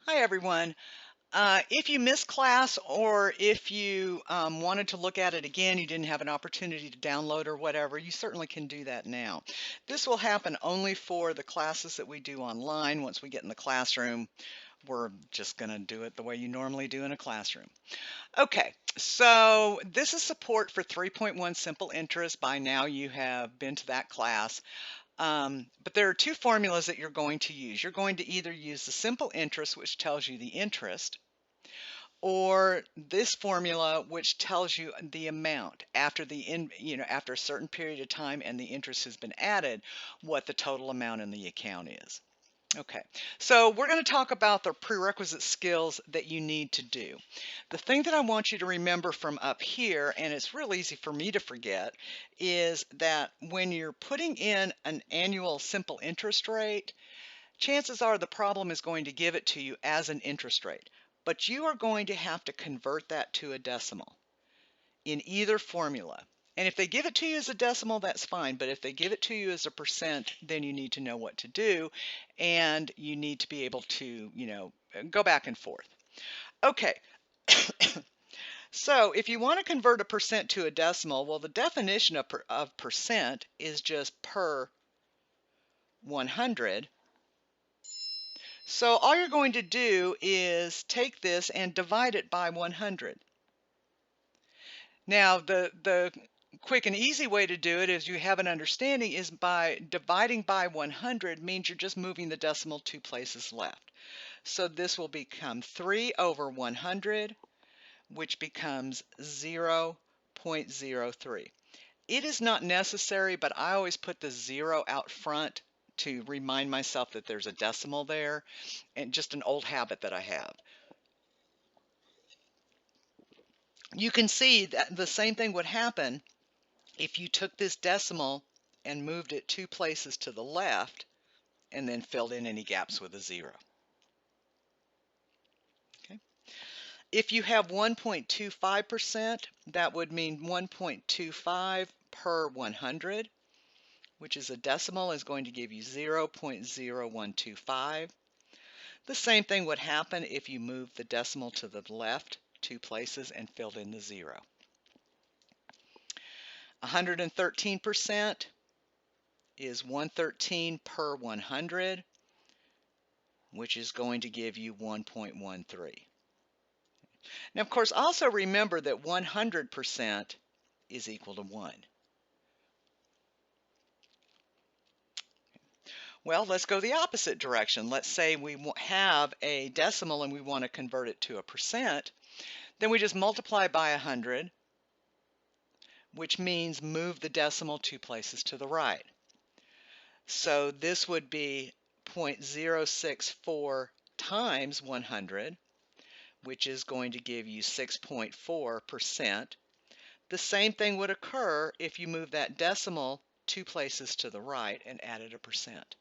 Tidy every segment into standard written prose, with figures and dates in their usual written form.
Hi, everyone. If you missed class or if you wanted to look at it again, you didn't have an opportunity to download or whatever, you certainly can do that now. This will happen only for the classes that we do online. Once we get in the classroom, we're just going to do it the way you normally do in a classroom. Okay, so this is support for 3.1 simple interest. By now you have been to that class. But there are two formulas that you're going to use. You're going to either use the simple interest, which tells you the interest, or this formula, which tells you the amount after after a certain period of time and the interest has been added, what the total amount in the account is. Okay, so we're going to talk about the prerequisite skills that you need to do. The thing that I want you to remember from up here, and it's real easy for me to forget, is that when you're putting in an annual simple interest rate, chances are the problem is going to give it to you as an interest rate, but you are going to have to convert that to a decimal in either formula. And if they give it to you as a decimal, that's fine. But if they give it to you as a percent, then you need to know what to do. And you need to be able to, go back and forth. Okay. So if you want to convert a percent to a decimal, well, the definition of percent is just per 100. So all you're going to do is take this and divide it by 100. Now, the quick and easy way to do it, as you have an understanding, is by dividing by 100 means you're just moving the decimal two places left. So this will become 3 over 100, which becomes 0.03. It is not necessary, but I always put the 0 out front to remind myself that there's a decimal there, and just an old habit that I have. You can see that the same thing would happen if you took this decimal and moved it two places to the left and then filled in any gaps with a 0. Okay. If you have 1.25%, that would mean 1.25 per 100, which is a decimal, is going to give you 0.0125. The same thing would happen if you moved the decimal to the left two places and filled in the 0. 113% is 113 per 100, which is going to give you 1.13. Now, of course, also remember that 100% is equal to 1. Well, let's go the opposite direction. Let's say we have a decimal and we want to convert it to a percent. Then we just multiply by 100, which means move the decimal two places to the right. So this would be 0.064 times 100, which is going to give you 6.4%. The same thing would occur if you move that decimal two places to the right and added a percent.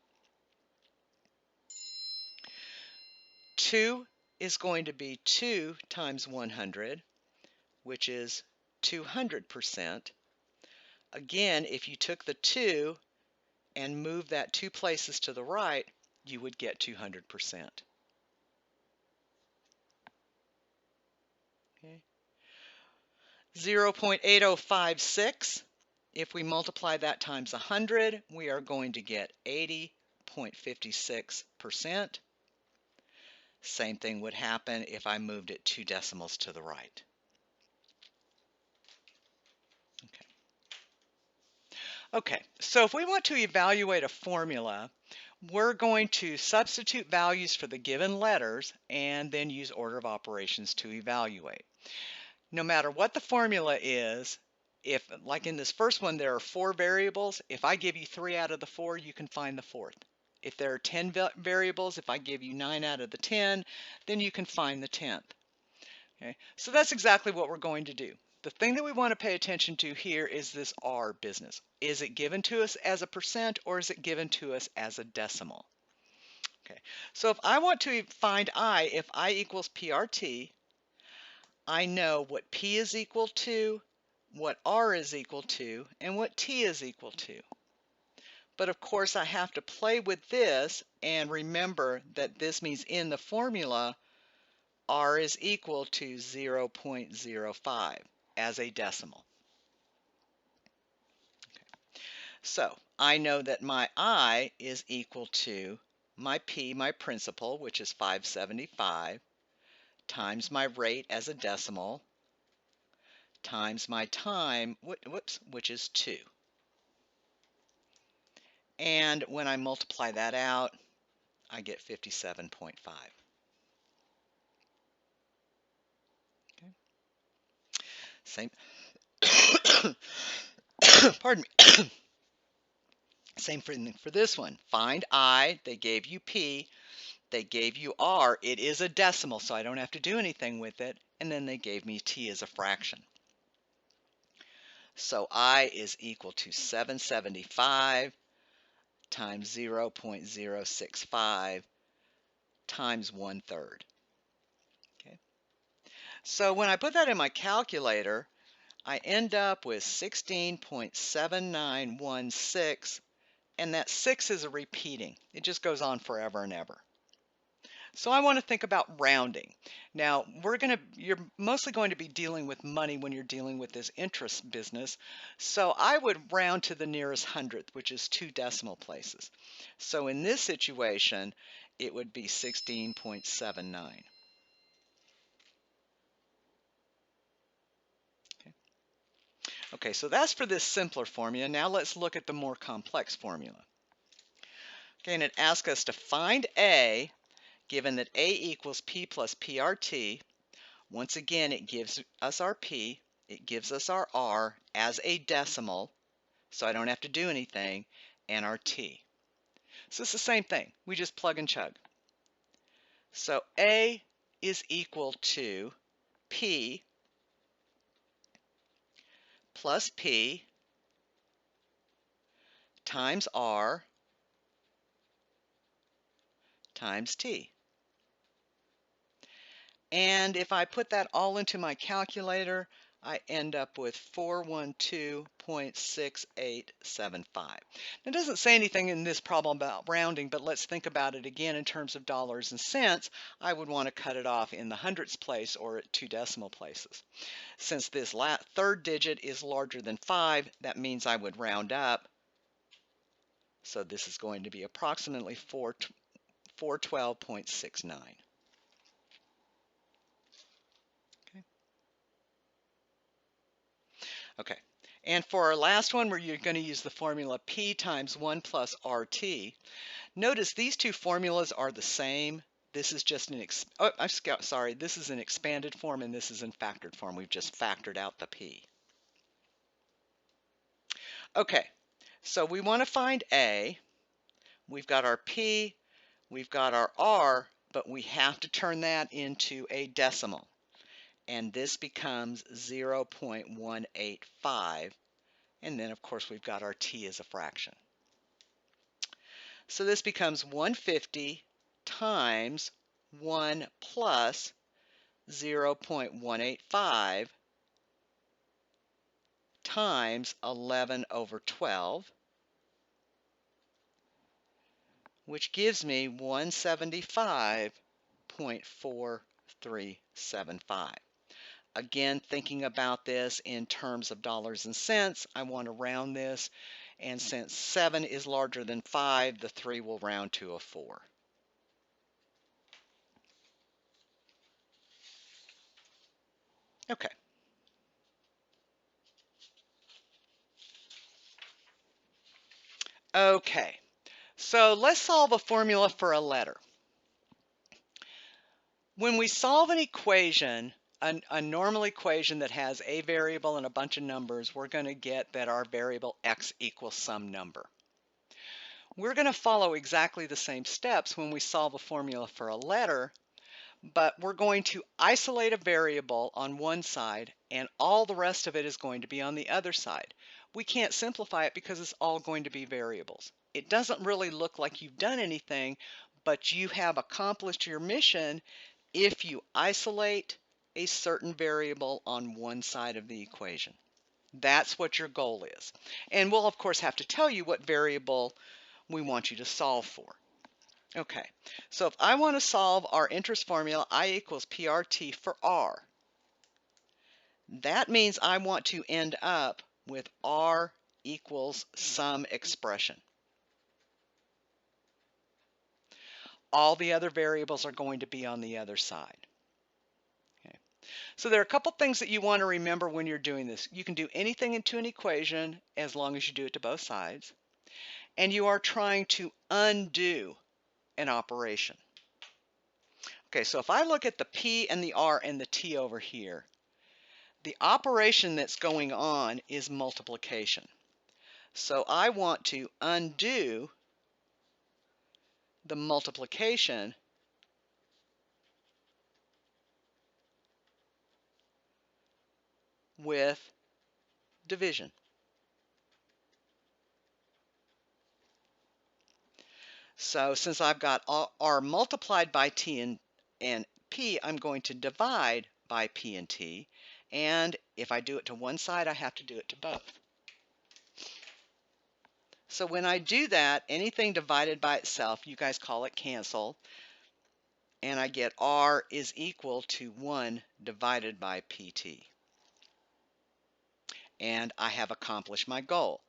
2 is going to be 2 times 100, which is 200%. Again, if you took the 2 and moved that two places to the right, you would get 200%. Okay. 0.8056, if we multiply that times 100, we are going to get 80.56%. Same thing would happen if I moved it two decimals to the right. Okay, so if we want to evaluate a formula, we're going to substitute values for the given letters and then use order of operations to evaluate. No matter what the formula is, if, like in this first one, there are 4 variables, if I give you 3 out of the 4, you can find the fourth. If there are 10 variables, if I give you 9 out of the 10, then you can find the 10th. Okay, so that's exactly what we're going to do. The thing that we want to pay attention to here is this R business. Is it given to us as a percent or is it given to us as a decimal? Okay, so if I want to find I, if I equals PRT, I know what P is equal to, what R is equal to, and what T is equal to. But of course, I have to play with this and remember that this means in the formula, R is equal to 0.05 as a decimal. So I know that my I is equal to my P, my principal, which is 575, times my rate as a decimal, times my time, which is 2. And when I multiply that out, I get 57.5. Okay. Same, pardon me. Same for this one. Find I, they gave you P, they gave you R. It is a decimal, so I don't have to do anything with it. And then they gave me T as a fraction. So I is equal to 775 times 0.065 times 1/3. Okay. So when I put that in my calculator, I end up with 16.7916, and that 6 is a repeating. It just goes on forever and ever. So I want to think about rounding. Now, you're mostly going to be dealing with money when you're dealing with this interest business. So I would round to the nearest hundredth, which is 2 decimal places. So in this situation, it would be 16.79. Okay, so that's for this simpler formula. Now let's look at the more complex formula. Okay, and it asks us to find A, given that A equals P plus PRT. Once again, it gives us our P, it gives us our R as a decimal, so I don't have to do anything, and our T. So it's the same thing. We just plug and chug. So A is equal to P plus P times R times T. And if I put that all into my calculator, I end up with 412.6875. It doesn't say anything in this problem about rounding, but let's think about it again in terms of dollars and cents. I would want to cut it off in the hundredths place or at 2 decimal places. Since this third digit is larger than 5, that means I would round up. So this is going to be approximately 412.69. Okay, and for our last one, where you're going to use the formula P times 1 plus RT. Notice these two formulas are the same. This is just this is an expanded form and this is in factored form. We've just factored out the P. Okay, so we want to find A. We've got our P, we've got our R, but we have to turn that into a decimal. And this becomes 0.185. And then, of course, we've got our T as a fraction. So this becomes 150 times 1 plus 0.185 times 11 over 12, which gives me 175.4375. Again, thinking about this in terms of dollars and cents, I want to round this. And since 7 is larger than 5, the 3 will round to a 4. Okay. Okay. So let's solve a formula for a letter. When we solve an equation, a normal equation that has a variable and a bunch of numbers, we're going to get that our variable x equals some number. We're going to follow exactly the same steps when we solve a formula for a letter, but we're going to isolate a variable on one side and all the rest of it is going to be on the other side. We can't simplify it because it's all going to be variables. It doesn't really look like you've done anything, but you have accomplished your mission if you isolate a certain variable on one side of the equation. That's what your goal is. And we'll, of course, have to tell you what variable we want you to solve for. Okay, so if I want to solve our interest formula, I equals PRT for R, that means I want to end up with R equals some expression. All the other variables are going to be on the other side. Okay. So there are a couple things that you want to remember when you're doing this. You can do anything into an equation as long as you do it to both sides. And you are trying to undo an operation. Okay, so if I look at the P and the R and the T over here, the operation that's going on is multiplication. So I want to undo the multiplication with division. So since I've got R multiplied by T and P, I'm going to divide by P and T. And if I do it to one side, I have to do it to both. So when I do that, anything divided by itself, you guys call it cancel. And I get R is equal to 1 divided by PT. And I have accomplished my goal.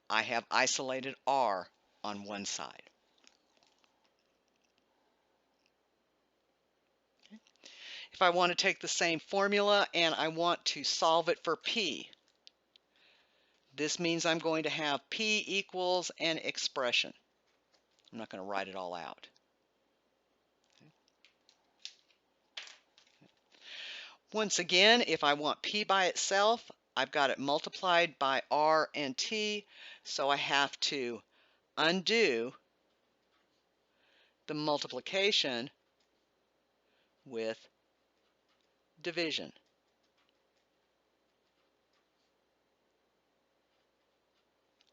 I have isolated R on one side. If I want to take the same formula and I want to solve it for P, this means I'm going to have P equals an expression. I'm not going to write it all out. Once again, if I want P by itself, I've got it multiplied by R and T, so I have to undo the multiplication with division.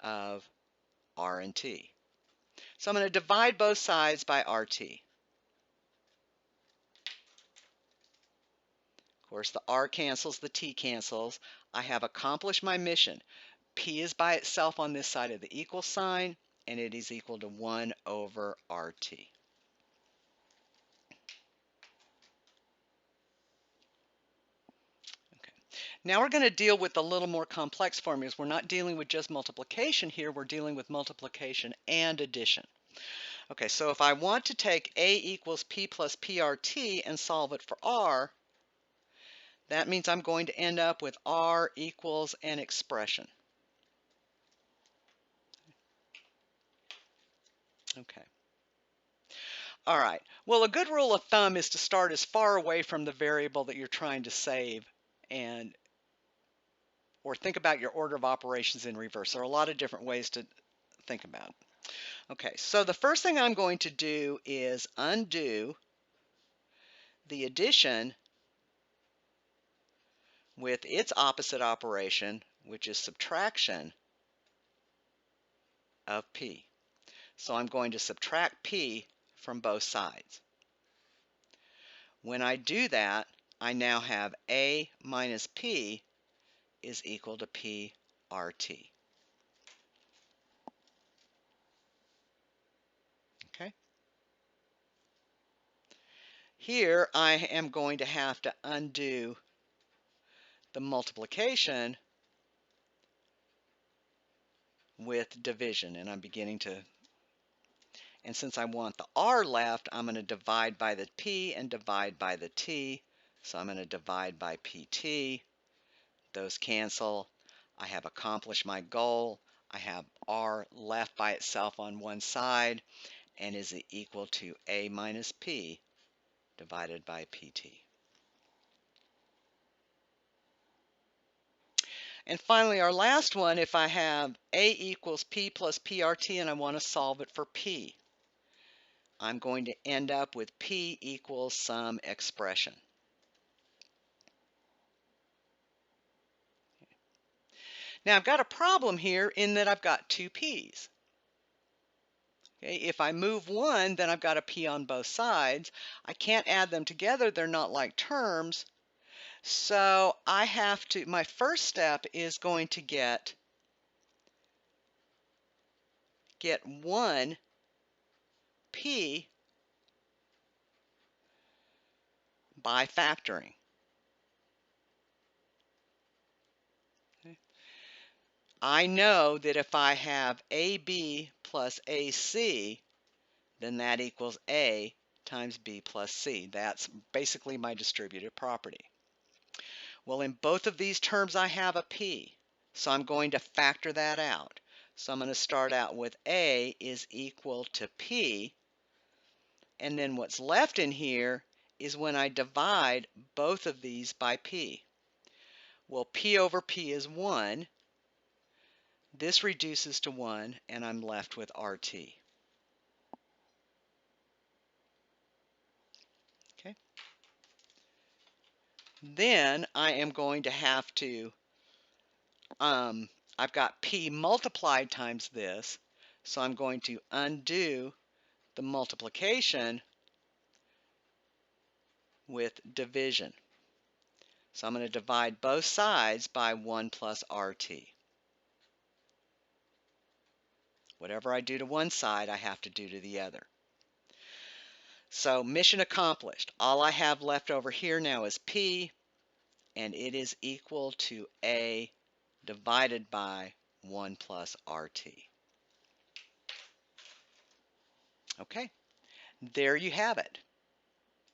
Of R and T. So I'm going to divide both sides by RT. Of course, the R cancels, the T cancels. I have accomplished my mission. P is by itself on this side of the equal sign, and it is equal to 1 over RT. Okay. Now we're going to deal with a little more complex formulas. We're not dealing with just multiplication here. We're dealing with multiplication and addition. Okay, so if I want to take A equals P plus PRT and solve it for R, that means I'm going to end up with R equals an expression. Okay. All right. Well, a good rule of thumb is to start as far away from the variable that you're trying to save or think about your order of operations in reverse. There are a lot of different ways to think about it. Okay, so the first thing I'm going to do is undo the addition with its opposite operation, which is subtraction of P. So I'm going to subtract P from both sides. When I do that, I now have A minus P is equal to PRT. Okay. Here I am going to have to undo the multiplication with division, and I'm beginning to, and since I want the R left, I'm going to divide by the P and divide by the T. So I'm going to divide by PT. Those cancel. I have accomplished my goal. I have R left by itself on one side and is equal to A minus P divided by PT. And finally, our last one, if I have A equals P plus PRT and I want to solve it for P, I'm going to end up with P equals some expression. Now I've got a problem here in that I've got two P's. Okay, if I move one, then I've got a P on both sides. I can't add them together. They're not like terms. So I have to, my first step is going to get 1 P by factoring. Okay. I know that if I have AB plus AC, then that equals A times B plus C. That's basically my distributive property. Well, in both of these terms, I have a P, so I'm going to factor that out. So I'm going to start out with A is equal to P, and then what's left in here is when I divide both of these by P. Well, P over P is 1. This reduces to 1, and I'm left with RT. Okay. Then I am going to have to, I've got P multiplied times this, so I'm going to undo the multiplication with division. So I'm going to divide both sides by 1 plus RT. Whatever I do to one side, I have to do to the other. So mission accomplished. All I have left over here now is P, and it is equal to A divided by 1 plus RT. Okay, there you have it.